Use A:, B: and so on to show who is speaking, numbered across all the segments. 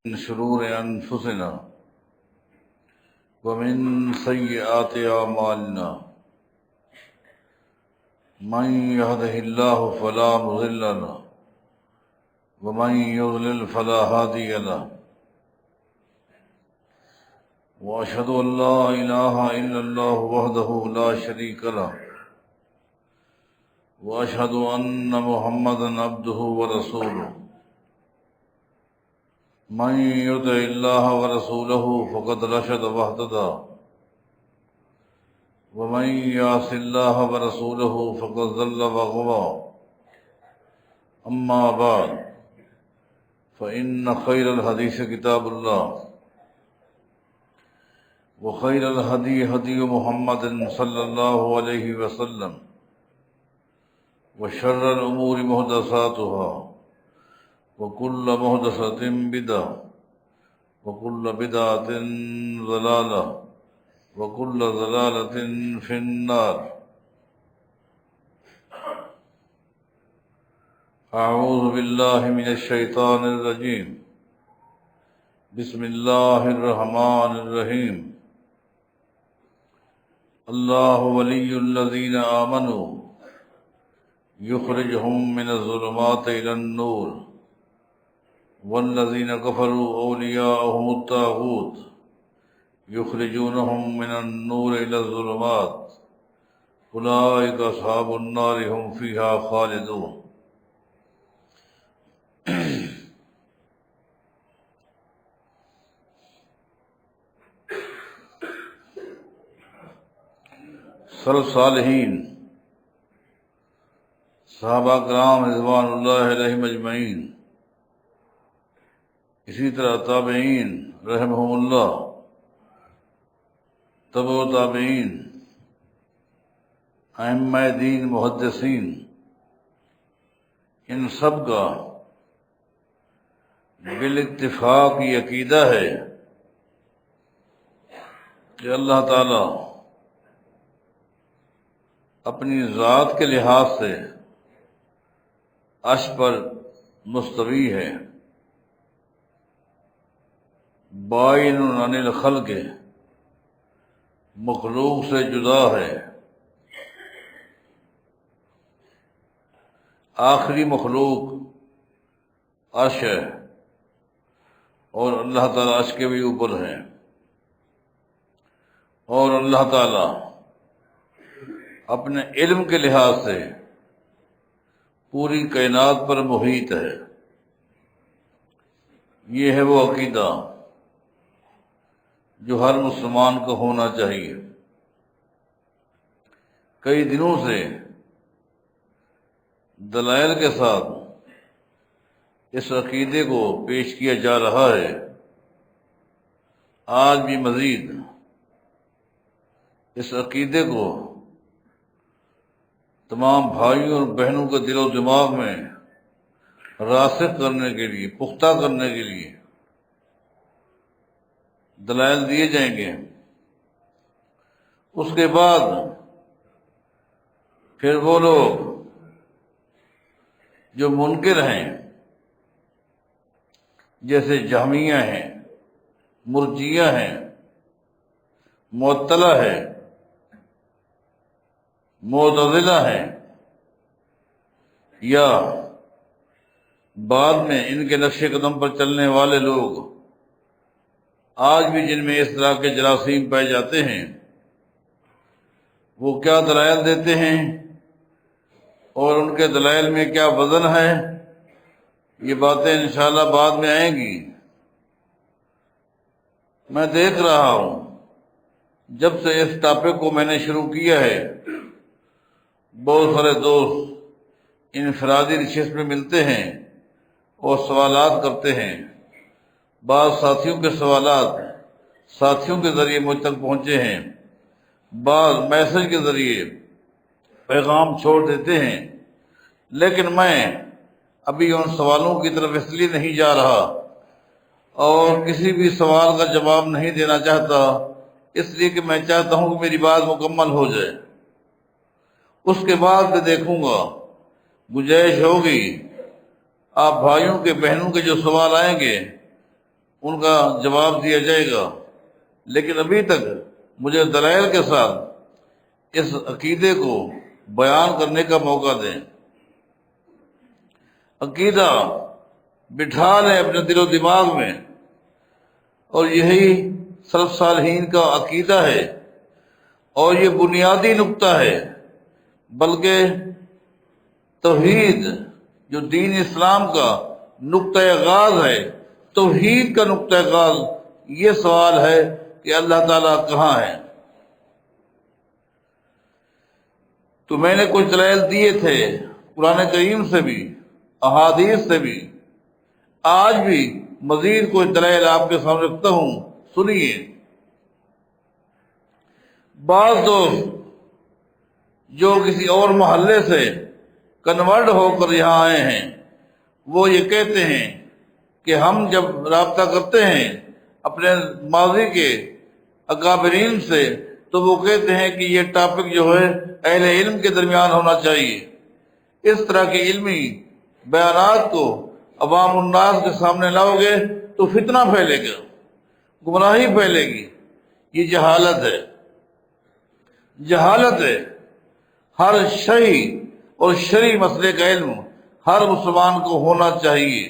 A: من شرور أنفسنا ومن سيئات أعمالنا من يهده الله فلا مضل له ومن يضلل فلا هادي له وأشهد أن لا إله إلا الله وحده لا شريك له وأشهد أن محمدا عبده ورسوله من يطع الله ورسوله فقد رشد واهتدى ومن يعص الله ورسوله فقد ضل وغوى أما بعد فإن خير الحديث كتاب الله وخير الهدي هدي محمد صلى الله عليه وسلم وشر الأمور محدثاتها وكل محدثة بدعة وكل بدعة ضلالة وكل ضلالة في النار. أعوذ بالله من الشيطان الرجيم. بسم الله الرحمن الرحيم. الله ولي الذين آمنوا يخرجهم من الظلمات إلى النور والذين كفروا أولياءهم الطاغوت يخرجونهم من النور إلى الظلمات أولئك أصحاب النار هم فيها خالدون. سلف صالحین صحابہ کرام رضوان اللہ علیہم اجمعین، اسی طرح تابعین رحمہم اللہ، تبع تابعین، ائمہ دین محدثین، ان سب کا بالاتفاق یہ عقیدہ ہے کہ اللہ تعالی اپنی ذات کے لحاظ سے عرش پر مستوی ہے، بائن عن الخلق، مخلوق سے جدا ہے، آخری مخلوق عرش ہے اور اللہ تعالیٰ عرش کے بھی اوپر ہے، اور اللہ تعالیٰ اپنے علم کے لحاظ سے پوری کائنات پر محیط ہے۔ یہ ہے وہ عقیدہ جو ہر مسلمان کو ہونا چاہیے۔ کئی دنوں سے دلائل کے ساتھ اس عقیدے کو پیش کیا جا رہا ہے، آج بھی مزید اس عقیدے کو تمام بھائیوں اور بہنوں کے دل و دماغ میں راسخ کرنے کے لیے، پختہ کرنے کے لیے دلائل دیے جائیں گے۔ اس کے بعد پھر وہ لوگ جو منکر ہیں، جیسے جہمیہ ہیں، مرجیہ ہیں، معطلہ ہے، معتزلہ ہیں، یا بعد میں ان کے نقش قدم پر چلنے والے لوگ، آج بھی جن میں اس طرح کے جراثیم پائے جاتے ہیں، وہ کیا دلائل دیتے ہیں اور ان کے دلائل میں کیا وزن ہے، یہ باتیں انشاءاللہ بعد میں آئیں گی۔ میں دیکھ رہا ہوں جب سے اس ٹاپک کو میں نے شروع کیا ہے، بہت سارے دوست انفرادی نشست میں ملتے ہیں اور سوالات کرتے ہیں۔ بعض ساتھیوں کے سوالات ساتھیوں کے ذریعے مجھ تک پہنچے ہیں، بعض میسج کے ذریعے پیغام چھوڑ دیتے ہیں، لیکن میں ابھی ان سوالوں کی طرف اس لیے نہیں جا رہا اور کسی بھی سوال کا جواب نہیں دینا چاہتا، اس لیے کہ میں چاہتا ہوں کہ میری بات مکمل ہو جائے۔ اس کے بعد میں دیکھوں گا، گنجائش ہوگی آپ بھائیوں کے بہنوں کے جو سوال آئیں گے ان کا جواب دیا جائے گا، لیکن ابھی تک مجھے دلائل کے ساتھ اس عقیدے کو بیان کرنے کا موقع دیں۔ عقیدہ بٹھا لیں اپنے دل و دماغ میں، اور یہی سلف صالحین کا عقیدہ ہے، اور یہ بنیادی نقطہ ہے، بلکہ توحید جو دین اسلام کا نقطۂ غاز ہے، توحید کا نقطۂ غاز یہ سوال ہے کہ اللہ تعالیٰ کہاں ہے۔ تو میں نے کچھ دلائل دیے تھے قرآن کریم سے بھی، احادیث سے بھی، آج بھی مزید کچھ دلائل آپ کے سامنے رکھتا ہوں، سنیے۔ بعض دوست جو کسی اور محلے سے کنورٹ ہو کر یہاں آئے ہیں، وہ یہ کہتے ہیں کہ ہم جب رابطہ کرتے ہیں اپنے ماضی کے اکابرین سے تو وہ کہتے ہیں کہ یہ ٹاپک جو ہے اہل علم کے درمیان ہونا چاہیے۔ اس طرح کے علمی بیانات کو عوام الناس کے سامنے لاؤ گے تو فتنہ پھیلے گا، گمراہی پھیلے گی۔ یہ جہالت ہے، جہالت ہے۔ ہر شرعی اور شرعی مسئلے کا علم ہر مسلمان کو ہونا چاہیے۔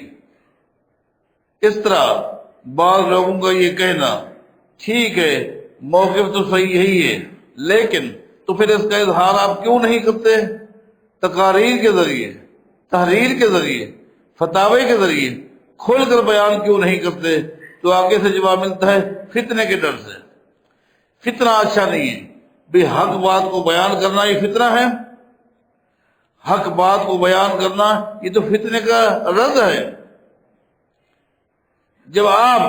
A: اس طرح بعض لوگوں کا یہ کہنا ٹھیک ہے، موقف تو صحیح یہی ہے، لیکن تو پھر اس کا اظہار آپ کیوں نہیں کرتے؟ تقاریر کے ذریعے، تحریر کے ذریعے، فتاوے کے ذریعے کھول کر بیان کیوں نہیں کرتے؟ تو آگے سے جواب ملتا ہے فتنے کے ڈر سے۔ فتنہ اچھا نہیں ہے بھی، حق بات کو بیان کرنا یہ فتنہ ہے؟ حق بات کو بیان کرنا یہ تو فتنے کا رد ہے۔ جب آپ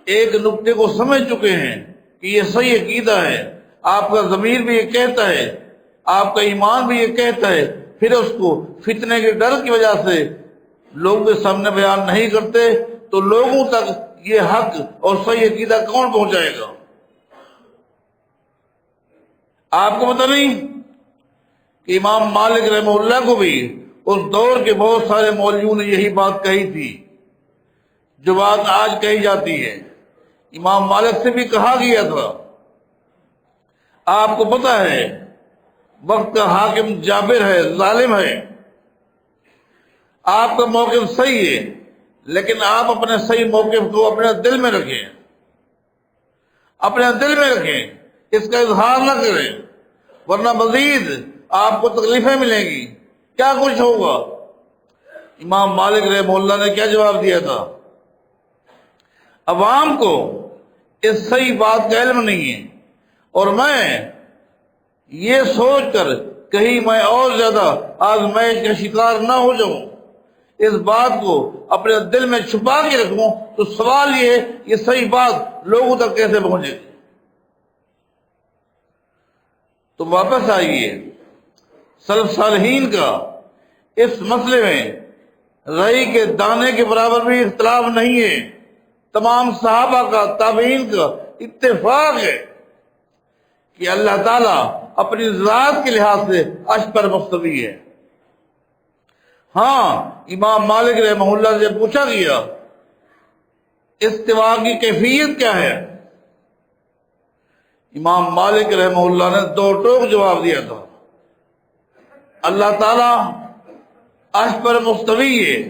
A: ایک نقطے کو سمجھ چکے ہیں کہ یہ صحیح عقیدہ ہے، آپ کا ضمیر بھی یہ کہتا ہے، آپ کا ایمان بھی یہ کہتا ہے، پھر اس کو فتنے کے ڈر کی وجہ سے لوگوں کے سامنے بیان نہیں کرتے تو لوگوں تک یہ حق اور صحیح عقیدہ کون پہنچائے گا؟ آپ کو پتہ نہیں کہ امام مالک رحمہ اللہ کو بھی اس دور کے بہت سارے مولویوں نے یہی بات کہی تھی جو بات آج کہی جاتی ہے۔ امام مالک سے بھی کہا گیا تھا، آپ کو پتہ ہے وقت کا حاکم جابر ہے، ظالم ہے، آپ کا موقف صحیح ہے، لیکن آپ اپنے صحیح موقف کو اپنے دل میں رکھیں، اپنے دل میں رکھیں، اس کا اظہار نہ کریں، ورنہ مزید آپ کو تکلیفیں ملیں گی، کیا کچھ ہوگا۔ امام مالک رحمہ اللہ نے کیا جواب دیا تھا؟ عوام کو اس صحیح بات کا علم نہیں ہے، اور میں یہ سوچ کر کہیں میں اور زیادہ آزمائش کا شکار نہ ہو جاؤں، اس بات کو اپنے دل میں چھپا کے رکھوں، تو سوال یہ ہے یہ صحیح بات لوگوں تک کیسے پہنچے گی؟ تو واپس آئیے، سلف صالحین کا اس مسئلے میں رئی کے دانے کے برابر بھی اختلاف نہیں ہے۔ تمام صحابہ کا، تابعین کا اتفاق ہے کہ اللہ تعالیٰ اپنی ذات کے لحاظ سے عرش پر مستوی ہے۔ ہاں، امام مالک رحمہ اللہ سے پوچھا گیا استوا کی کیفیت کیا ہے؟ امام مالک رحمہ اللہ نے دو ٹوک جواب دیا تھا، اللہ تعالیٰ عرش پر مستوی ہے،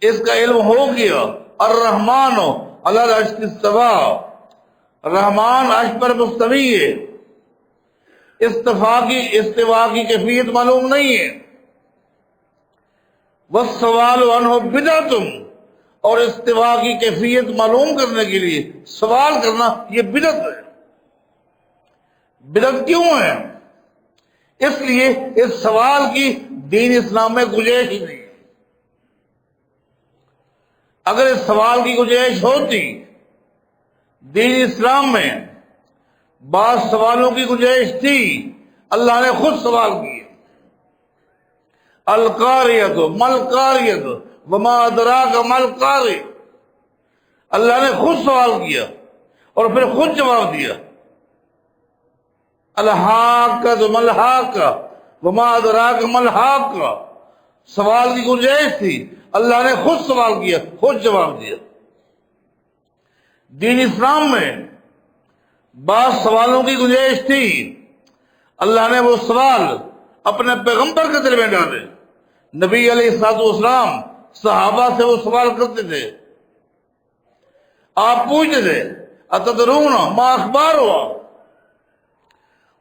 A: اس کا علم ہو گیا۔ الرحمن علی العرش استوی، رحمان عرش پر مستوی ہے، استوا کی کیفیت معلوم نہیں ہے۔ والسوال عنہ بدعۃ، اور استوا کی کیفیت معلوم کرنے کے لیے سوال کرنا یہ بدعت ہے۔ بدعت کیوں ہے؟ اس لیے اس سوال کی دین اسلام میں گنجائش ہی نہیں ہے۔ اگر اس سوال کی گنجائش ہوتی دین اسلام میں، بعض سوالوں کی گنجائش تھی، اللہ نے خود سوال کیے، القاریۃ مل قاریۃ وما ادراک مل قاریۃ، اللہ نے خود سوال کیا اور پھر خود جواب دیا، الحاقۃ مل حاقۃ وما ادراک مل حاقۃ، سوال کی گنجائش تھی، اللہ نے خود سوال کیا، خود جواب دیا۔ دین اسلام میں بعض سوالوں کی گنجائش تھی، اللہ نے وہ سوال اپنے پیغمبر کے دل میں ڈالے۔ نبی علیہ الصلوۃ والسلام صحابہ سے وہ سوال کرتے تھے، آپ پوچھتے تھے اتدرون ما اخبار ہوا۔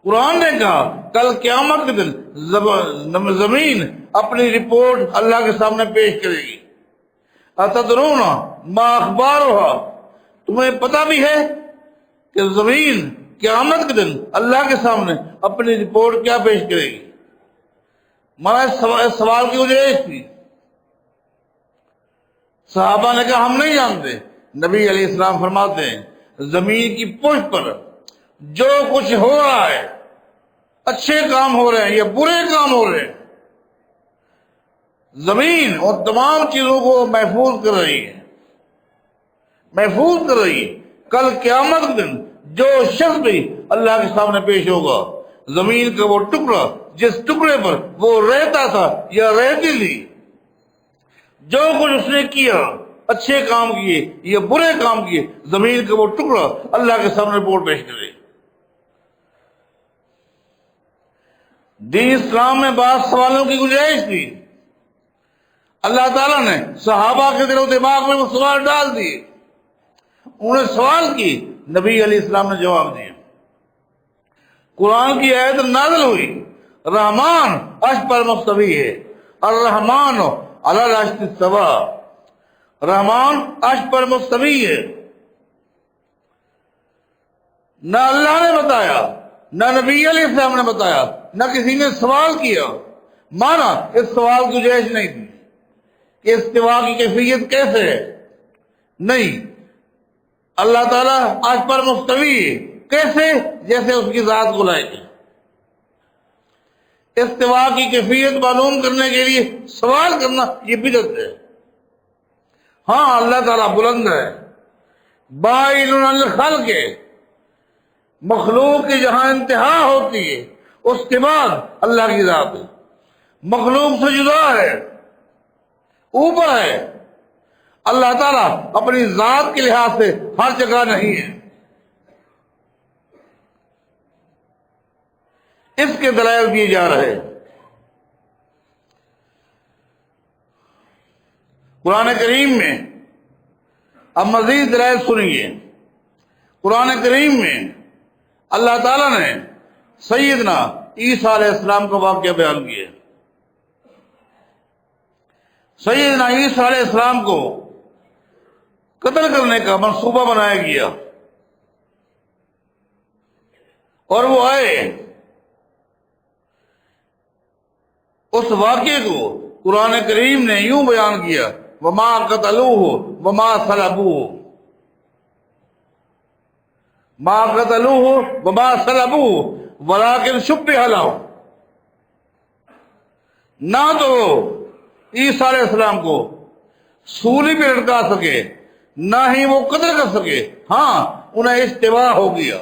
A: قرآن نے کہا کل قیامت کے دن زمین اپنی رپورٹ اللہ کے سامنے پیش کرے گی۔ اتدرون ما اخبار ہوا، تمہیں پتہ بھی ہے کہ زمین قیامت کے دن اللہ کے سامنے اپنی رپورٹ کیا پیش کرے گی؟ مانا اس سوال کی گنجائش تھی۔ صحابہ نے کہا ہم نہیں جانتے۔ نبی علیہ السلام فرماتے ہیں زمین کی پشت پر جو کچھ ہو رہا ہے، اچھے کام ہو رہے ہیں یا برے کام ہو رہے ہیں، زمین اور تمام چیزوں کو محفوظ کر رہی ہے، محفوظ کر رہی ہے۔ کل قیامت کے دن جو شخص بھی اللہ کے سامنے پیش ہوگا، زمین کا وہ ٹکڑا جس ٹکڑے پر وہ رہتا تھا یا رہتی تھی، جو کچھ اس نے کیا، اچھے کام کیے یا برے کام کیے، زمین کا وہ ٹکڑا اللہ کے سامنے رپورٹ پیش کرے۔ دین اسلام میں بعض سوالوں کی گنجائش تھی، اللہ تعالیٰ نے صحابہ کے دل و دماغ میں وہ سوال ڈال دیے، انہوں نے سوال کی، نبی علیہ السلام نے جواب دیا۔ قرآن کی آیت نازل ہوئی، رحمان عرش پر مستوی ہے، الرحمن علی العرش استوی، رحمان عرش پر مستوی ہے۔ نہ اللہ نے بتایا، نہ نبی علیہ السلام نے بتایا، نہ کسی نے سوال کیا، مانا اس سوال کی گنجائش نہیں تھی کہ استوا کی کیفیت کیسے ہے، نہیں، اللہ تعالیٰ عرش پر مستوی ہے، کیسے؟ جیسے اس کی ذات کو لائق ہے۔ استوا کی کیفیت معلوم کرنے کے لیے سوال کرنا یہ بدعت ہے۔ ہاں اللہ تعالیٰ بلند ہے، بائن عن الخلق ہے، مخلوق کی جہاں انتہا ہوتی ہے اس کے بعد اللہ کی ذات ہے، مخلوق سے جدا ہے، اوپر ہے۔ اللہ تعالیٰ اپنی ذات کے لحاظ سے ہر جگہ نہیں ہے۔ اس کے دلائل دیے جا رہے ہیں۔ قرآن کریم میں اب مزید دلائل سنیے۔ قرآن کریم میں اللہ تعالیٰ نے سیدنا عیسیٰ علیہ السلام کا واقعہ بیان کیا۔ سیدنا عیسیٰ علیہ السلام کو قتل کرنے کا منصوبہ بنایا گیا اور وہ آئے۔ اس واقعے کو قرآن کریم نے یوں بیان کیا، وما قتلوہ وما صلبوہ، ما قتلوہ وما صلبوہ ولکن شبہ لہم۔ نہ تو عیسیٰ علیہ السلام کو سولی پہ لٹکا سکے، نہ ہی وہ قتل کر سکے، ہاں انہیں اشتباہ ہو گیا،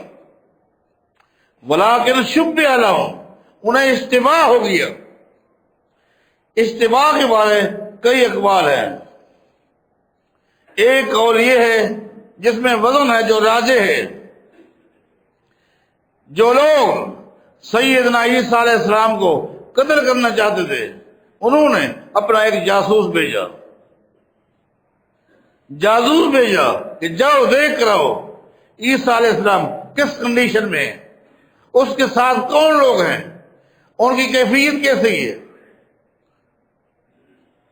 A: ولکن شبہ لہم، انہیں اشتباہ ہو گیا۔ اشتباہ کے بارے کئی اقوال ہیں۔ ایک قول یہ ہے جس میں وزن ہے، جو راجح ہے، جو لوگ سیدنا عیسیٰ علیہ السلام کو قتل کرنا چاہتے تھے انہوں نے اپنا ایک جاسوس بھیجا، کہ جاؤ دیکھ کر آؤ عیسیٰ علیہ السلام کس کنڈیشن میں ہے، اس کے ساتھ کون لوگ ہیں، ان کی کیفیت کیسی ہے،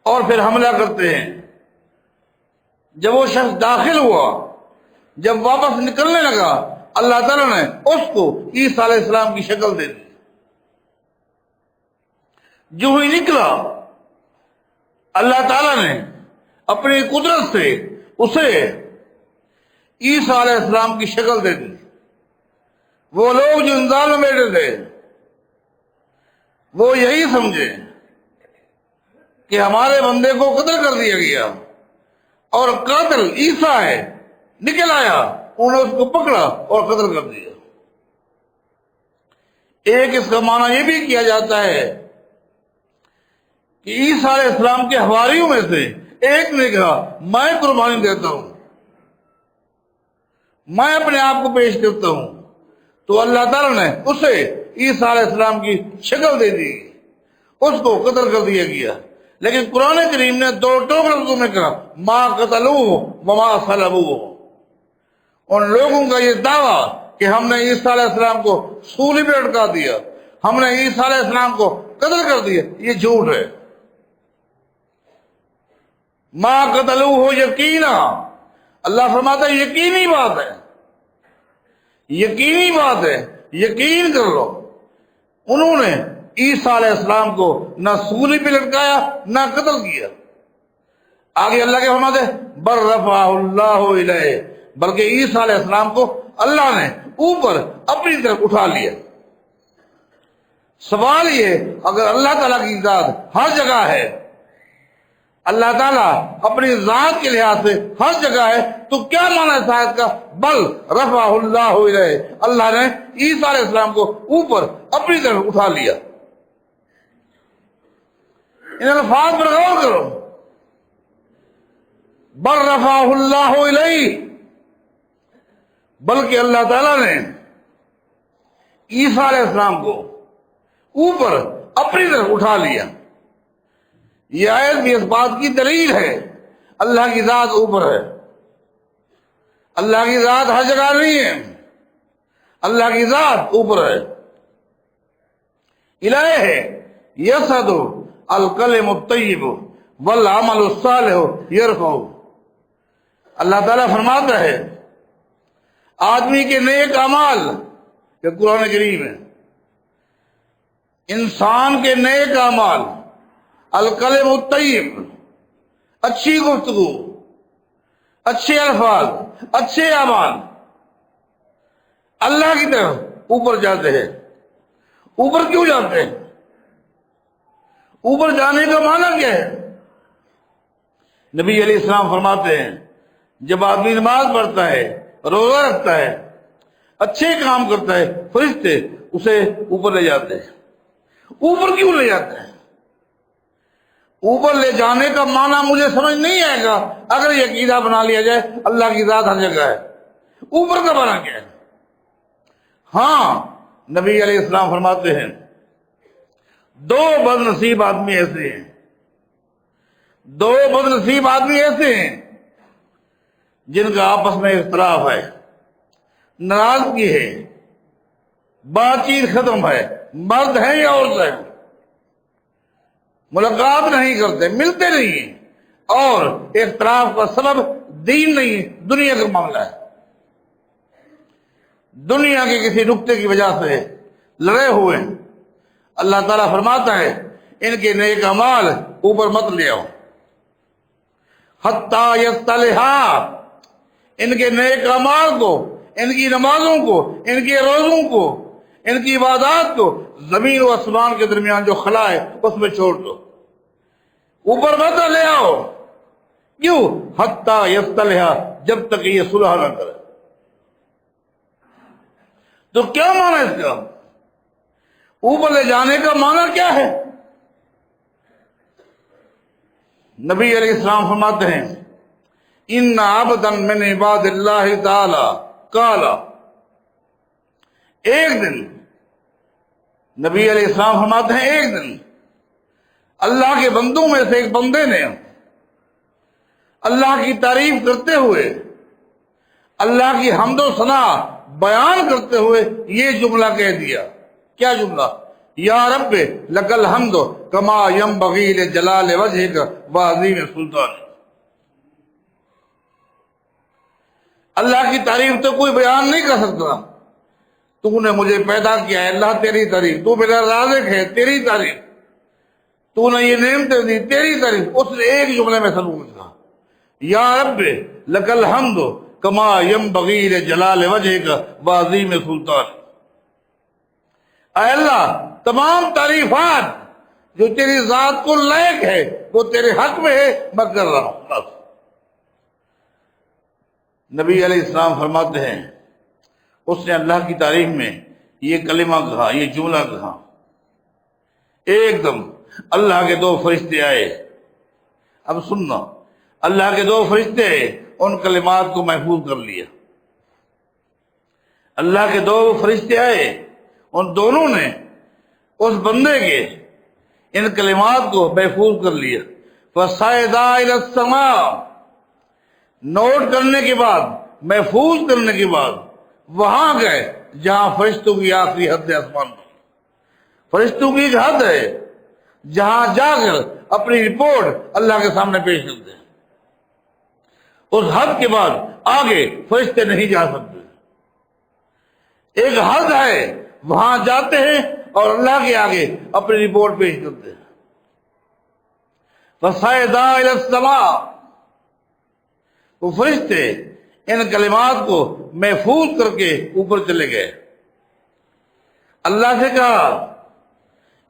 A: اور پھر حملہ کرتے ہیں۔ جب وہ شخص داخل ہوا، جب واپس نکلنے لگا، اللہ تعالیٰ نے اس کو عیسیٰ علیہ السلام کی شکل دے دی۔ جو ہی نکلا، اللہ تعالیٰ نے اپنی قدرت سے اسے عیسیٰ علیہ السلام کی شکل دے دی۔ وہ لوگ جو انتظار میں بیٹھے تھے وہ یہی سمجھے کہ ہمارے بندے کو قتل کر دیا گیا اور قاتل عیسیٰ ہے، نکل آیا، انہوں نے اس کو پکڑا اور قتل کر دیا۔ ایک اس کا معنی یہ بھی کیا جاتا ہے کہ عیسیٰ علیہ السلام کے حواریوں میں سے ایک نے کہا میں قربانی دیتا ہوں، میں اپنے آپ کو پیش کرتا ہوں، تو اللہ تعالیٰ نے اسے عیسیٰ علیہ السلام کی شکل دے دی، اس کو قتل کر دیا گیا۔ لیکن قرآن کریم نے دو ٹوک لفظوں میں کہا ما قتلوہ وما صلبوہ۔ ان لوگوں کا یہ دعویٰ کہ ہم نے عیسیٰ علیہ السلام کو سولی پہ لٹکا دیا، ہم نے عیسیٰ علیہ السلام کو قتل کر دیا، یہ جھوٹ ہے۔ ما قتلوہ یقینا، اللہ فرماتا ہے یقینی بات ہے، یقینی بات ہے، یقین کر لو، انہوں نے عیسیٰ علیہ السلام کو نہ سولی پہ لٹکایا نہ قتل کیا۔ آگے اللہ کے فرماتے ہیں بل رفعہ اللہ الیہ، بلکہ عیسیٰ علیہ السلام کو اللہ نے اوپر اپنی طرف اٹھا لیا۔ سوال یہ، اگر اللہ تعالیٰ کی ذات ہر جگہ ہے، اللہ تعالیٰ اپنی ذات کے لحاظ سے ہر جگہ ہے، تو کیا معنی ہے آیت کا بل رفعہ اللہ الیہ، اللہ نے عیسیٰ علیہ السلام کو اوپر اپنی طرف اٹھا لیا۔ ان الفاظ پر غور کرو، بل رفعہ اللہ الیہ، بلکہ اللہ تعالیٰ نے عیسیٰ علیہ السلام کو اوپر اپنی طرف اٹھا لیا۔ یہ آیت بھی اس بات کی دلیل ہے اللہ کی ذات اوپر ہے، اللہ کی ذات ہر جگہ نہیں ہے، اللہ کی ذات اوپر ہے۔ الہ یصعد الکلم الطیب والعمل الصالح یرفعہ، اللہ تعالیٰ فرماتا ہے آدمی کے نیک اعمال، یہ قرآن کریم ہے، انسان کے نیک اعمال، الکلم الطیب، اچھی گفتگو، اچھے الفاظ، اچھے اعمال اللہ کی طرف اوپر جاتے ہیں۔ اوپر کیوں جاتے ہیں؟ اوپر جانے کا معنی کیا ہے؟ نبی علیہ السلام فرماتے ہیں جب آدمی نماز پڑھتا ہے، روزہ رکھتا ہے، اچھے کام کرتا ہے، فرشتے اسے اوپر لے جاتے ہیں۔ اوپر کیوں لے جاتے ہیں؟ اوپر لے جانے کا معنی مجھے سمجھ نہیں آئے گا اگر یہ عقیدہ بنا لیا جائے اللہ کی ذات ہر جگہ ہے۔ اوپر کا معنی کیا ہے؟ ہاں، نبی علیہ السلام فرماتے ہیں دو بد نصیب آدمی ایسے ہیں، دو بد نصیب آدمی ایسے ہیں جن کا آپس میں اختلاف ہے، ناراضگی ہے، بات چیت ختم ہے، مرد ہیں یا عورت ہیں، ملاقات نہیں کرتے، ملتے نہیں ہیں، اور اختلاف کا سبب دین نہیں، دنیا کا معاملہ ہے، دنیا کے کسی نقطے کی وجہ سے لڑے ہوئے ہیں۔ اللہ تعالیٰ فرماتا ہے ان کے نیک اعمال اوپر مت لے آؤ، حتیٰ یصطلحا، ان کے نیک اعمال کو، ان کی نمازوں کو، ان کے روزوں کو، ان کی عبادات کو زمین و آسمان کے درمیان جو خلا ہے اس میں چھوڑ دو، اوپر مت لے آؤ۔ کیوں؟ حتیٰ یصطلحا، جب تک یہ صلح نہ کرے۔ تو کیا معنی ہے اس کا؟ اوپر لے جانے کا معنی کیا ہے؟ نبی علیہ السلام فرماتے ہیں ان عبدا من عباد اللہ تعالی قال، ایک دن نبی علیہ السلام فرماتے ہیں ایک دن اللہ کے بندوں میں سے ایک بندے نے اللہ کی تعریف کرتے ہوئے، اللہ کی حمد و ثنا بیان کرتے ہوئے یہ جملہ کہہ دیا۔ کیا جملہ؟ یا رب لک الحمد کما ینبغی لجلال وجہک وعظیم سلطانک۔ اللہ کی تعریف تو کوئی بیان نہیں کر سکتا۔ تو نے مجھے پیدا کیا ہے، اللہ تیری تعریف، تو میرا رازق ہے، تیری تعریف، تو نے یہ نعمتیں دی، تیری تعریف۔ اس نے ایک جملے میں سلوک کہا یا رب لک الحمد کما ینبغی لجلال وجہک وعظیم سلطانک۔ اے اللہ، تمام تعریفات جو تیری ذات کو لائق ہے وہ تیرے حق میں ہے، میں کر رہا ہوں بس۔ نبی علیہ السلام فرماتے ہیں اس نے اللہ کی تعریف میں یہ کلمہ کہا، یہ جملہ کہا، ایک دم اللہ کے دو فرشتے آئے۔ اب سننا، اللہ کے دو فرشتے ان کلمات کو محفوظ کر لیا، اللہ کے دو فرشتے آئے، ان دونوں نے اس بندے کے ان کلمات کو محفوظ کر لیا۔ فَصَعِدَا إِلَى السَّمَاءِ، نوٹ کرنے کے بعد، محفوظ کرنے کے بعد وہاں گئے جہاں فرشتوں کی آخری حد ہے آسمان پر۔ فرشتوں کی ایک حد ہے جہاں جا کر اپنی رپورٹ اللہ کے سامنے پیش کرتے ہیں، اس حد کے بعد آگے فرشتے نہیں جا سکتے۔ ایک حد ہے وہاں جاتے ہیں اور اللہ کے آگے اپنی رپورٹ پیش کرتے ہیں۔ فَصَعِدَا إِلَى السَّمَاءِ، وہ فرشتے ان کلمات کو محفوظ کر کے اوپر چلے گئے۔ اللہ سے کہا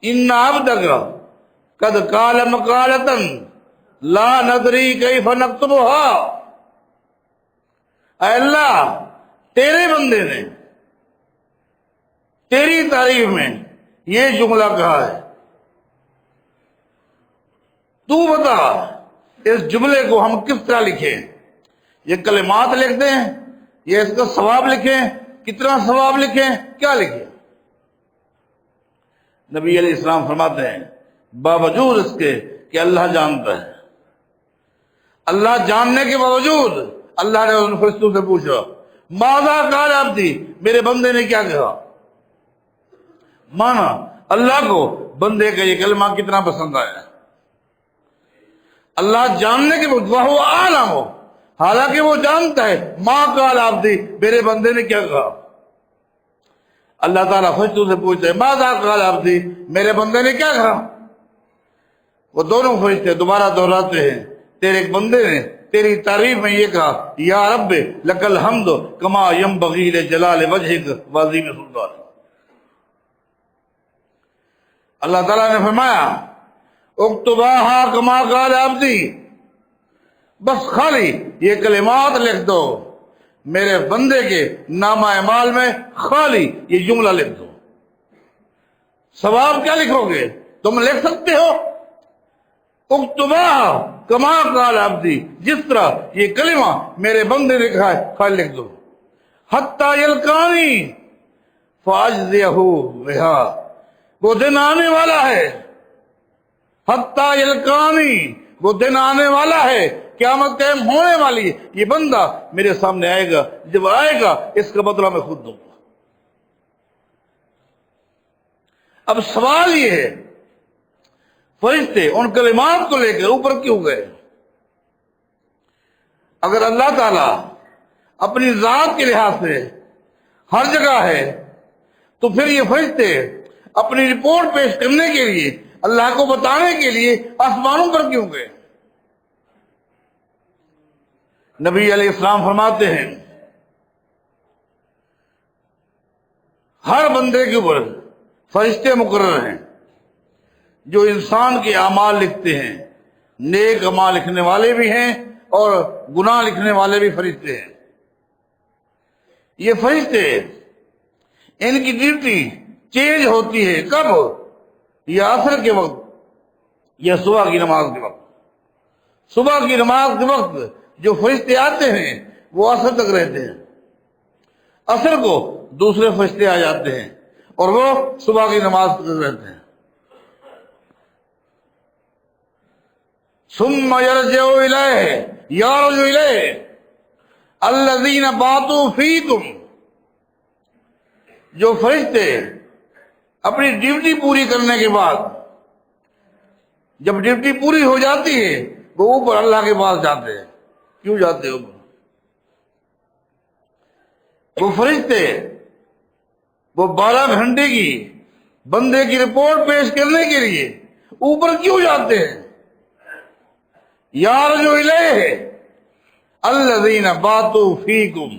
A: إِنَّ عَبْدَكَ قَدْ قَالَ مَقَالَةً لَا نَدْرِي كَيْفَ نَكْتُبُهَا، اے اللہ تیرے بندے نے تیری تعریف میں یہ جملہ کہا ہے، تو بتا اس جملے کو ہم کس طرح لکھیں؟ یہ کلمات لکھ دیں یا اس کا ثواب لکھیں؟ کتنا ثواب لکھیں؟ کیا لکھیں؟ نبی علیہ السلام فرماتے ہیں باوجود اس کے کہ اللہ جانتا ہے، اللہ جاننے کے باوجود اللہ نے ان فرشتوں سے پوچھا ماذا قال عبدی، میرے بندے نے کیا کہا؟ مانا اللہ کو بندے کا یہ کلمہ کتنا پسند آیا۔ اللہ جاننے کے بعد وہ عالم ہو، حالانکہ وہ جانتا ہے ما قال عبدی، میرے بندے نے کیا کہا۔ اللہ تعالیٰ فرشتوں سے پوچھتے ہیں ماذا قال عبدی، میرے بندے نے کیا کہا؟ وہ دونوں فرشتے دوبارہ دہراتے ہیں تیرے ایک بندے نے تیری تعریف میں یہ کہا یا رب لک الحمد کما ینبغی لجلال وجہک وعظیم سلطانک۔ اللہ تعالیٰ نے فرمایا اکتباہا کما قال عبدی، بس خالی یہ کلمات لکھ دو، میرے بندے کے نامہ اعمال میں خالی یہ جملہ لکھ دو۔ ثواب کیا لکھو گے؟ تم لکھ سکتے ہو اکتباہا کما قال عبدی، جس طرح یہ کلمہ میرے بندے نے کہا ہے خالی لکھ دو۔ حتی یلقانی فاجزیہ بہا، وہ دن آنے والا ہے، حتی یلقانی، وہ دن آنے والا ہے، قیامت قائم ہونے والی ہے، یہ بندہ میرے سامنے آئے گا، جب آئے گا اس کا بدلہ میں خود دوں گا۔ اب سوال یہ ہے فرشتے ان کلمات کو لے کر اوپر کیوں گئے؟ اگر اللہ تعالیٰ اپنی ذات کے لحاظ سے ہر جگہ ہے تو پھر یہ فرشتے اپنی رپورٹ پیش کرنے کے لیے، اللہ کو بتانے کے لیے آسمانوں پر کیوں گئے؟ نبی علیہ السلام فرماتے ہیں ہر بندے کے اوپر فرشتے مقرر ہیں جو انسان کے اعمال لکھتے ہیں، نیک اعمال لکھنے والے بھی ہیں اور گناہ لکھنے والے بھی فرشتے ہیں۔ یہ فرشتے ان کی ڈیوٹی چینج ہوتی ہے، کب؟ یا عصر کے وقت یا صبح کی نماز کے وقت۔ صبح کی نماز کے وقت جو فرشتے آتے ہیں وہ عصر تک رہتے ہیں، عصر کو دوسرے فرشتے آ جاتے ہیں اور وہ صبح کی نماز تک رہتے ہیں۔ ثم یرجع الیہ، یرجع الیہ الذین باتوا فیکم، جو فرشتے اپنی ڈیوٹی پوری کرنے کے بعد جب ڈیوٹی پوری ہو جاتی ہے وہ اوپر اللہ کے پاس جاتے ہیں۔ کیوں جاتے ہیں اوپر؟ وہ فرشتے وہ 12 گھنٹے کی بندے کی رپورٹ پیش کرنے کے لیے اوپر کیوں جاتے ہیں؟ یارجو الیہ الذین باتوا فیکم،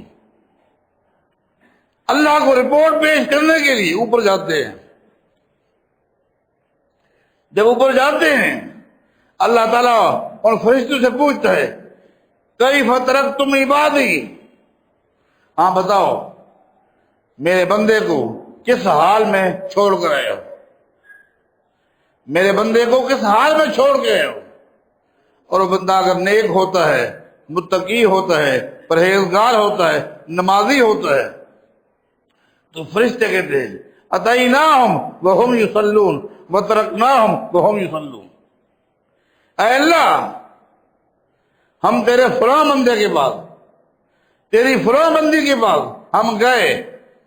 A: اللہ کو رپورٹ پیش کرنے کے لیے اوپر جاتے ہیں۔ جب اوپر جاتے ہیں اللہ تعالیٰ اور فرشتوں سے پوچھتا ہے کیف ترکتم عبادی، ہاں بتاؤ میرے بندے کو کس حال میں چھوڑ کر آئے ہو، میرے بندے کو کس حال میں چھوڑ کے آئے ہو۔ اور وہ بندہ اگر نیک ہوتا ہے، متقی ہوتا ہے، پرہیزگار ہوتا ہے، نمازی ہوتا ہے تو فرشتے کہتے ہیں اتیناہم وہم یصلون وترکناہم وہم یصلون، اے اللہ ہم تیرے فلاں بندے کے پاس، تیری فلاں بندی کے پاس ہم گئے،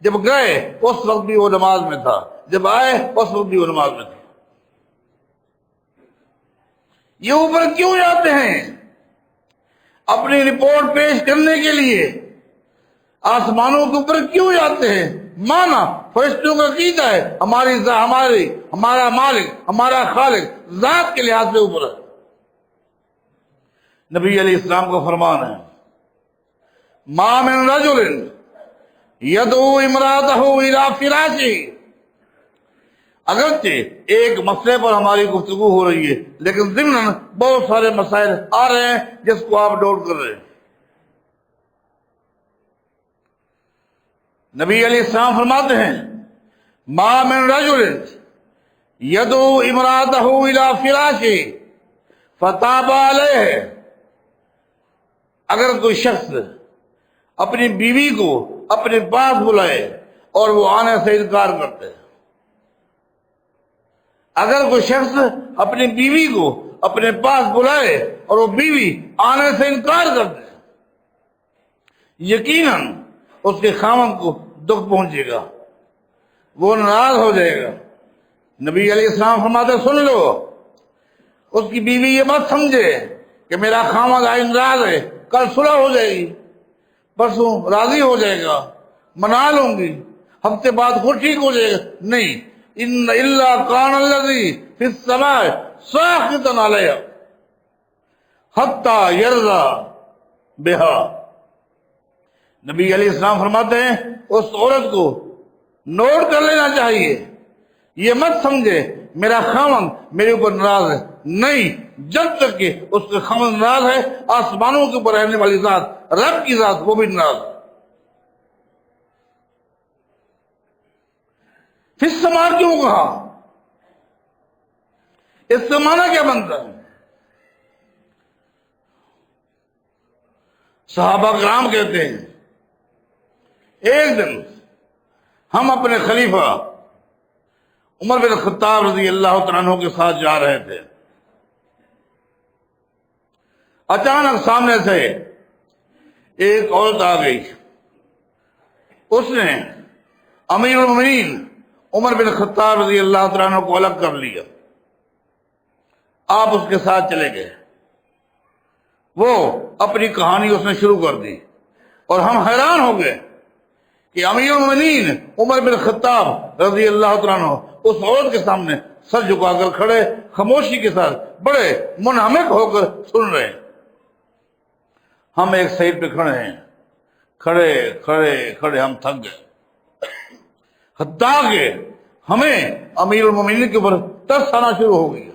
A: جب گئے اس وقت بھی وہ نماز میں تھا، جب آئے اس وقت بھی وہ نماز میں تھا۔ یہ اوپر کیوں جاتے ہیں؟ اپنی رپورٹ پیش کرنے کے لیے آسمانوں کے اوپر کیوں جاتے ہیں؟ مانا فرشتوں کا عقیدہ ہے ہمارا مالک، ہمارا خالق ذات کے لحاظ سے اوپر ہے۔ نبی علیہ السلام کا فرمان ہے ما من رجل یدعو امرأته الى فراشہ، اگرچہ ایک مسئلے پر ہماری گفتگو ہو رہی ہے لیکن ضمن بہت سارے مسائل آ رہے ہیں جس کو آپ نوٹ کر رہے ہیں۔ نبی علیہ السلام فرماتے ہیں ما من رجل یدعو امرأته الى فراشہ فتاب علیہ، اگر کوئی شخص اپنی بیوی کو اپنے پاس بلائے اور وہ آنے سے انکار کرتے ہیں، اگر کوئی شخص اپنی بیوی کو اپنے پاس بلائے اور وہ بیوی آنے سے انکار کرتے ہیں، یقیناً اس کے خاوند کو دکھ پہنچے گا، وہ ناراض ہو جائے گا۔ نبی علیہ السلام فرماتے سن لو، اس کی بیوی یہ مت سمجھے کہ میرا خاوند آج ناراض ہے، کل صلح ہو جائے گی، پرسوں راضی ہو جائے گا، منا لوں گی، ہفتے بعد خود ٹھیک ہو جائے گا، نہیں، ان الا کان الذی فی السماء ساخطا علیہا حتی یرضی بہا۔ نبی علیہ السلام فرماتے ہیں اس عورت کو نوٹ کر لینا چاہیے، یہ مت سمجھے میرا خاوند میرے اوپر ناراض ہے، نہیں، جب تک کہ اس کا خاوند ناراض ہے آسمانوں کے اوپر رہنے والی ذات، رب کی ذات، وہ بھی ناراض ہے۔ فی السماء کیوں کہا؟ اس سے معنی کیا بنتا ہے؟ صحابہ کرام کہتے ہیں ایک دن ہم اپنے خلیفہ عمر بن خطاب رضی اللہ تعالیٰ عنہ کے ساتھ جا رہے تھے، اچانک سامنے سے ایک عورت آ گئی، اس نے امیر المومنین عمر بن خطاب رضی اللہ تعالیٰ عنہ کو الگ کر لیا، آپ اس کے ساتھ چلے گئے، وہ اپنی کہانی اس نے شروع کر دی اور ہم حیران ہو گئے کہ امیر المومنین عمر بن خطاب رضی اللہ تعالیٰ عنہ اس عورت کے سامنے سر جھکا کر کھڑے، خاموشی کے ساتھ بڑے منہمک ہو کر سن رہے ہیں۔ ہم ایک سائڈ پہ کھڑے ہیں، کھڑے کھڑے کھڑے ہم تھک گئے، حتیٰ کہ ہمیں امیر المومنین کے اوپر ترس آنا شروع ہو گیا،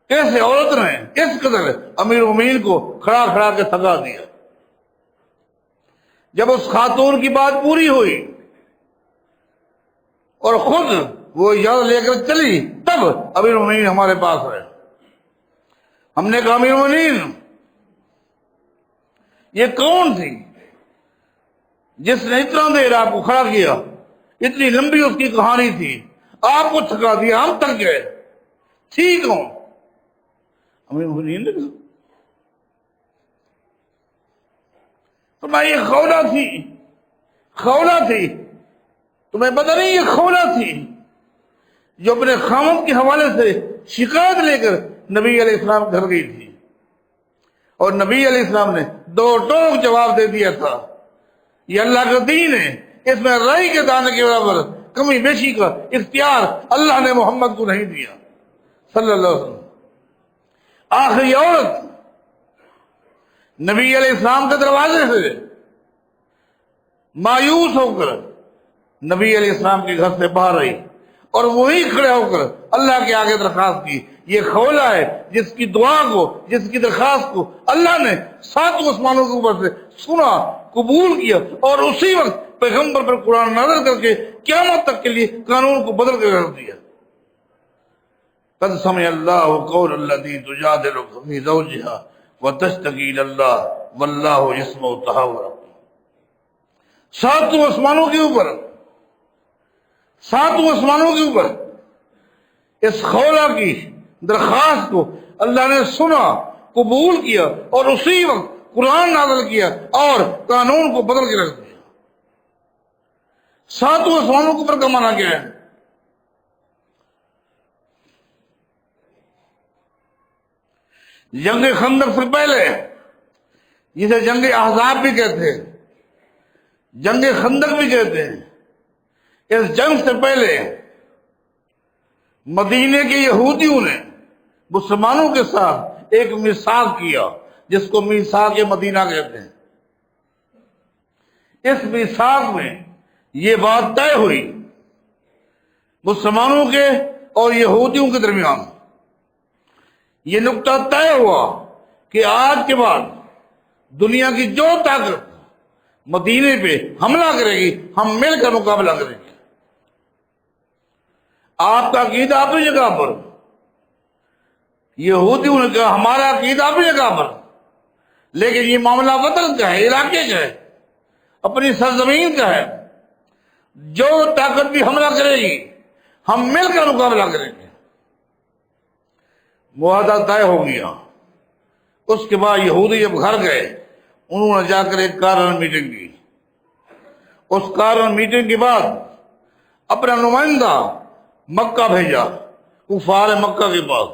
A: کیسے عورت نے اس قدر امیر المومنین کو کھڑا کھڑا کے تھکا دیا۔ جب اس خاتون کی بات پوری ہوئی اور خود وہ اجازت لے کر چلی، تب امیر المومنین ہمارے پاس آئے۔ ہم نے کہا امیر المومنین یہ کون تھی جس نے اتنا دیر آپ کو کھڑا کیا، اتنی لمبی اس کی کہانی تھی، آپ کو تھکا دیا، ہم تھک گئے، ٹھیک ہوں؟ امیر المومنین نے کہا تمہیں یہ خولہ تھی، خولہ تھی، تمہیں پتہ نہیں یہ خولہ تھی جو اپنے خاوند کے حوالے سے شکایت لے کر نبی علیہ السلام گھر گئی تھی، اور نبی علیہ السلام نے دو ٹوک جواب دے دیا تھا، یہ اللہ کا دین ہے، اس میں رائی کے دانے کے برابر کمی بیشی کا اختیار اللہ نے محمد کو نہیں دیا صلی اللہ علیہ وسلم۔ آخری عورت نبی علیہ السلام کے دروازے سے مایوس ہو کر نبی علیہ السلام کے گھر سے باہر آئی اور وہی کھڑے ہو کر اللہ کے آگے درخواست کی، یہ خولہ ہے جس کی دعا کو، جس کی درخواست کو اللہ نے ساتوں آسمانوں کے اوپر سے سنا، قبول کیا، اور اسی وقت پیغمبر پر قرآن نازل کر کے قیامت تک کے لیے قانون کو بدل کر رکھ دیا۔ قد سمع اللہ قول التي تجادلك في زوجها وتشتكي الى الله والله يسمع تحاوركم۔ ساتوں آسمانوں کے اوپر، ساتوں آسمانوں کے اوپر اس خولہ کی درخواست کو اللہ نے سنا، قبول کیا، اور اسی وقت قرآن نازل کیا اور قانون کو بدل کے رکھ دیا۔ ساتوں آسمانوں کے اوپر کا معنی کیا ہے؟ جنگ خندق سے پہلے، جسے جنگ احزاب بھی کہتے ہیں، جنگ خندق بھی کہتے ہیں، اس جنگ سے پہلے مدینے کے یہودیوں نے مسلمانوں کے ساتھ ایک میثاق کیا، جس کو میثاق مدینہ کہتے ہیں۔ اس میثاق میں یہ بات طے ہوئی مسلمانوں کے اور یہودیوں کے درمیان، یہ نقطہ طے ہوا کہ آج کے بعد دنیا کی جو طاقت مدینے پہ حملہ کرے گی، ہم مل کر مقابلہ کریں گے۔ آپ کا عقیدہ اپنی جگہ پر، یہودیوں نے کہا ہمارا عقیدہ اپنی جگہ پر، لیکن یہ معاملہ وطن کا ہے، علاقے کا ہے، اپنی سرزمین کا ہے۔ جو طاقت بھی حملہ کرے گی ہم مل کر مقابلہ کریں گے۔ معاہدہ طے ہو گیا۔ اس کے بعد یہودی جب گھر گئے، انہوں نے جا کر ایک کارنر میٹنگ کی۔ اس کارنر میٹنگ کے بعد اپنا نمائندہ مکہ بھیجا، کفار مکہ کے پاس۔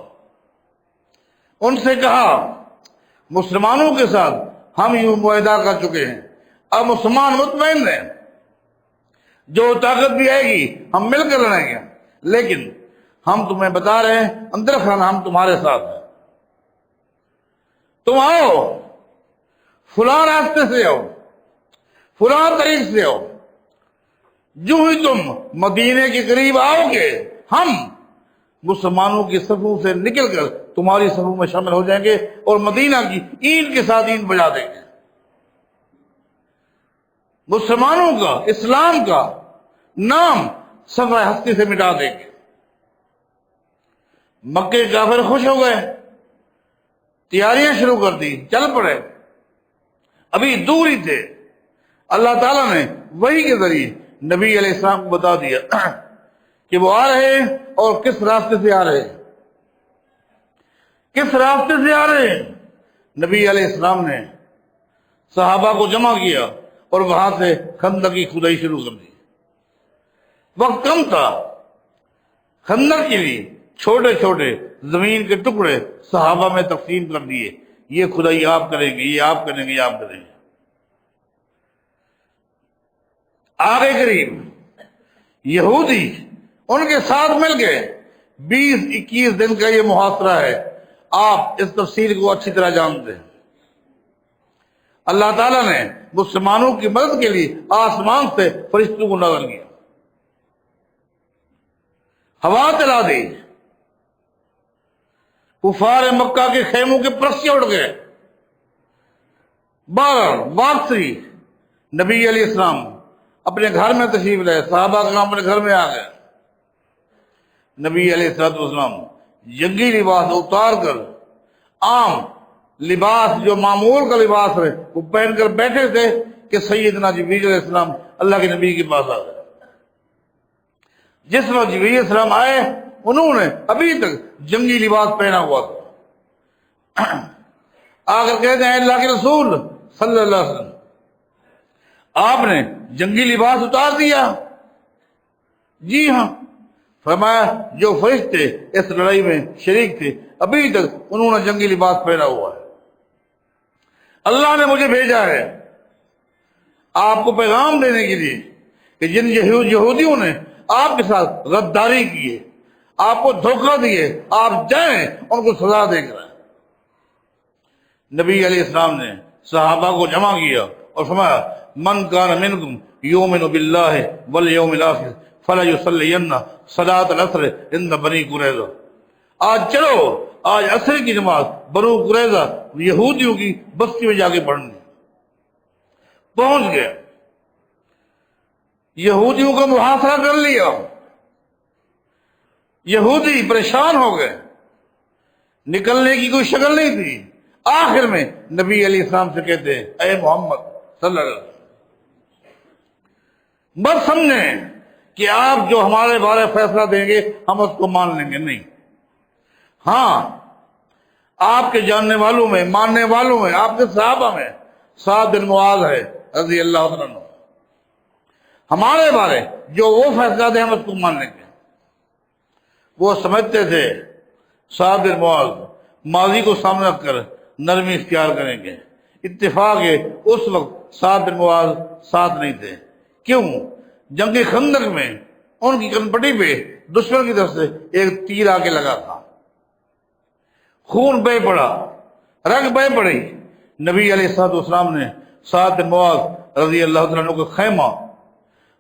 A: ان سے کہا مسلمانوں کے ساتھ ہم یہ معاہدہ کر چکے ہیں، اب مسلمان مطمئن ہیں، جو طاقت بھی آئے گی ہم مل کر لڑیں گے، لیکن ہم تمہیں بتا رہے ہیں اندر خانہ ہم تمہارے ساتھ ہیں۔ تم آؤ، فلاں راستے سے آؤ، فلاں طریق سے آؤ، جو ہی تم مدینے کے قریب آؤ گے ہم مسلمانوں کی صفوں سے نکل کر تمہاری صفوں میں شامل ہو جائیں گے اور مدینہ کی اینٹ کے ساتھ اینٹ بجا دیں گے۔ مسلمانوں کا، اسلام کا نام صفحہ ہستی سے مٹا دیں گے۔ مکے کافر خوش ہو گئے، تیاریاں شروع کر دی، چل پڑے۔ ابھی دور ہی تھے، اللہ تعالیٰ نے وحی کے ذریعے نبی علیہ السلام کو بتا دیا کہ وہ آ رہے ہیں اور کس راستے سے آ رہے ہیں، کس راستے سے آ رہے ہیں۔ نبی علیہ السلام نے صحابہ کو جمع کیا اور وہاں سے خندق کی کھدائی شروع کر دی۔ وقت کم تھا، خندق کے لیے چھوٹے چھوٹے زمین کے ٹکڑے صحابہ میں تقسیم کر دیے، یہ کھدائی آپ کریں گے، یہ آپ کریں گے، یہ آپ کریں گے۔ آگے قریب یہودی ان کے ساتھ مل گئے۔ 20-21 دن کا یہ محاصرہ ہے، آپ اس تفصیل کو اچھی طرح جانتے ہیں۔ اللہ تعالیٰ نے مسلمانوں کی مدد کے لیے آسمان سے فرشتوں کو نازل کیا، ہوا چلا دی، کفار مکہ کے خیموں کے پرسے اڑ گئے۔ واپسی نبی علیہ السلام اپنے گھر میں تشریف لائے، صحابہ کرام اپنے گھر میں آ گئے۔ نبی علیہ السلام جنگی لباس اتار کر عام لباس جو معمول کا لباس ہے وہ پہن کر بیٹھے تھے کہ سیدنا جبریل علیہ السلام اللہ کے نبی کے پاس آ گئے۔ جس وقت جبریل علیہ السلام آئے، انہوں نے ابھی تک جنگی لباس پہنا ہوا تھا۔ آ کر کہتے ہیں اللہ کے رسول صلی اللہ علیہ وسلم آپ نے جنگی لباس اتار دیا؟ جی ہاں۔ فرمایا جو فرشتے اس لڑائی میں شریک تھے ابھی تک انہوں نے جنگی لباس پہنا ہوا ہے، اللہ نے مجھے بھیجا ہے آپ کو پیغام دینے کے لیے کہ جن یہودیوں نے آپ کے ساتھ غداری کی ہے، آپ کو دھوکہ دیے، آپ جائیں ان کو سزا دے کر۔ نبی علیہ السلام نے صحابہ کو جمع کیا اور فرمایا من کان منکم یؤمن باللہ والیوم الاخر فلیصلین صلاۃ العصر عند بنی قریظہ۔ آج چلو، آج عصر کی نماز بنو قریظہ یہودیوں کی بستی میں جا کے پڑھنی۔ پہنچ گئے، یہودیوں کا محاصرہ کر لیا، یہودی پریشان ہو گئے، نکلنے کی کوئی شکل نہیں تھی۔ آخر میں نبی علیہ السلام سے کہتے ہیں اے محمد صلی اللہ علیہ وسلم مت سمجھیں کہ آپ جو ہمارے بارے فیصلہ دیں گے ہم اس کو مان لیں گے، نہیں۔ ہاں، آپ کے جاننے والوں میں، ماننے والوں میں، آپ کے صحابہ میں سعد بن معاذ ہے رضی اللہ عنہ، ہمارے بارے جو وہ فیصلہ دیں ہم اس کو مان لیں گے۔ وہ سمجھتے تھے سعد بن معاذ ماضی کو سامنے رکھ کر نرمی اختیار کریں گے۔ اتفاق ہے اس وقت سعد بن معاذ ساتھ نہیں تھے۔ کیوں؟ جنگ خندق میں ان کی کنپٹی پہ دشمن کی طرف سے ایک تیر آ کے لگا تھا، خون بہہ پڑا، رگ بہہ پڑی۔ نبی علیہ الصلوۃ والسلام نے سعد بن معاذ رضی اللہ عنہ کو خیمہ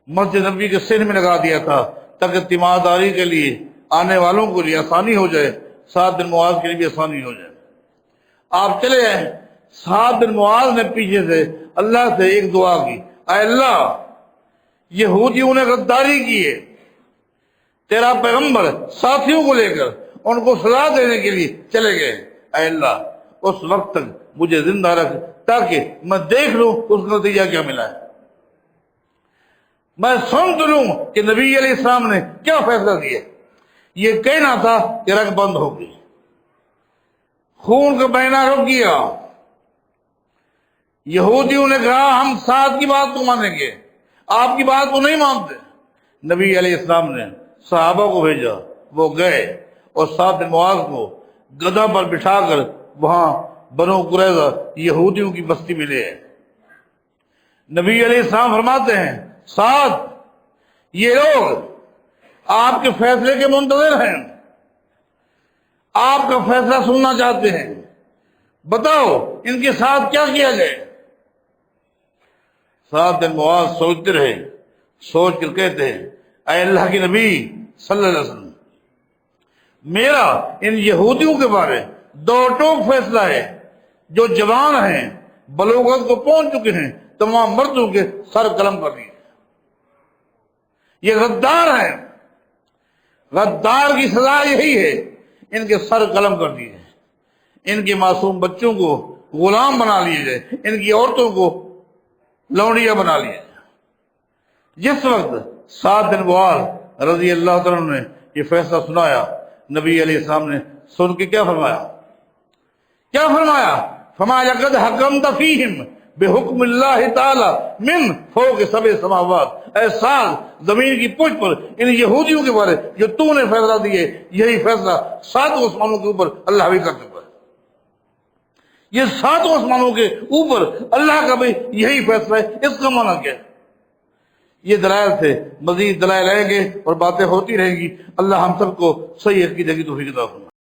A: مسجد نبی کے سر میں لگا دیا تھا تاکہ تیمارداری کے لیے آنے والوں کے لیے آسانی ہو جائے، سعد بن معاذ کے لیے بھی آسانی ہو جائے۔ آپ چلے جائیں، سعد بن معاذ نے پیچھے سے اللہ سے ایک دعا کی، اے اللہ، یہودیوں نے غداری کی ہے، تیرا پیغمبر ساتھیوں کو لے کر ان کو سزا دینے کے لیے چلے گئے، اے اللہ اس وقت تک مجھے زندہ رکھ تاکہ میں دیکھ لوں اس کا نتیجہ کیا ملا ہے، میں سن تو لوں کہ نبی علیہ السلام نے کیا فیصلہ کیا۔ یہ کہنا تھا کہ رگ بند ہو گئی، خون کا بہنا رک گیا۔ یہودیوں نے کہا ہم سعد کی بات کو مانیں گے، آپ کی بات کو نہیں مانتے۔ نبی علیہ السلام نے صحابہ کو بھیجا، وہ گئے اور سعد بن معاذ کو گدھا پر بٹھا کر وہاں بنو قریظہ یہودیوں کی بستی میں لے آئے۔ نبی علیہ السلام فرماتے ہیں، سعد، یہ لوگ آپ کے فیصلے کے منتظر ہیں، آپ کا فیصلہ سننا چاہتے ہیں، بتاؤ ان کے ساتھ کیا کیا جائے۔ سعد بن معاذ سوچتے رہے، سوچ کر کہتے ہیں، اے اللہ کے نبی صلی اللہ علیہ وسلم، میرا ان یہودیوں کے بارے دو ٹوک فیصلہ ہے، جو جوان ہیں، بلوغت کو پہنچ چکے ہیں، تمام مردوں کے سر قلم کر دیے۔ یہ غدار ہیں، غدار کی سزا یہی ہے، ان کے سر قلم کر دیے، ان کے معصوم بچوں کو غلام بنا لیے جائے، ان کی عورتوں کو لونڈیاں بنا لیے جائے۔ جس وقت سعد بن معاذ رضی اللہ عنہ نے یہ فیصلہ سنایا، نبی علیہ السلام نے سن کے کیا فرمایا؟ کیا فرمایا؟ فرمایا لقد حکمت فیہم بحکم اللہ تعالی من فوق سبع سماوات، اے سعد، زمین کی پشت پر ان یہودیوں کے بارے جو تو نے فیصلہ دیے، یہی فیصلہ ساتوں آسمانوں کے اوپر اللہ بھی کر چکا ہے۔ یہ ساتوں آسمانوں کے اوپر اللہ کا بھی یہی فیصلہ ہے۔ اس کا معنی کیا ہے؟ یہ دلائل تھے، مزید دلائل آئیں گے اور باتیں ہوتی رہیں گی۔ اللہ ہم سب کو صحیح عقیدے کی توفیق عطا فرمائے۔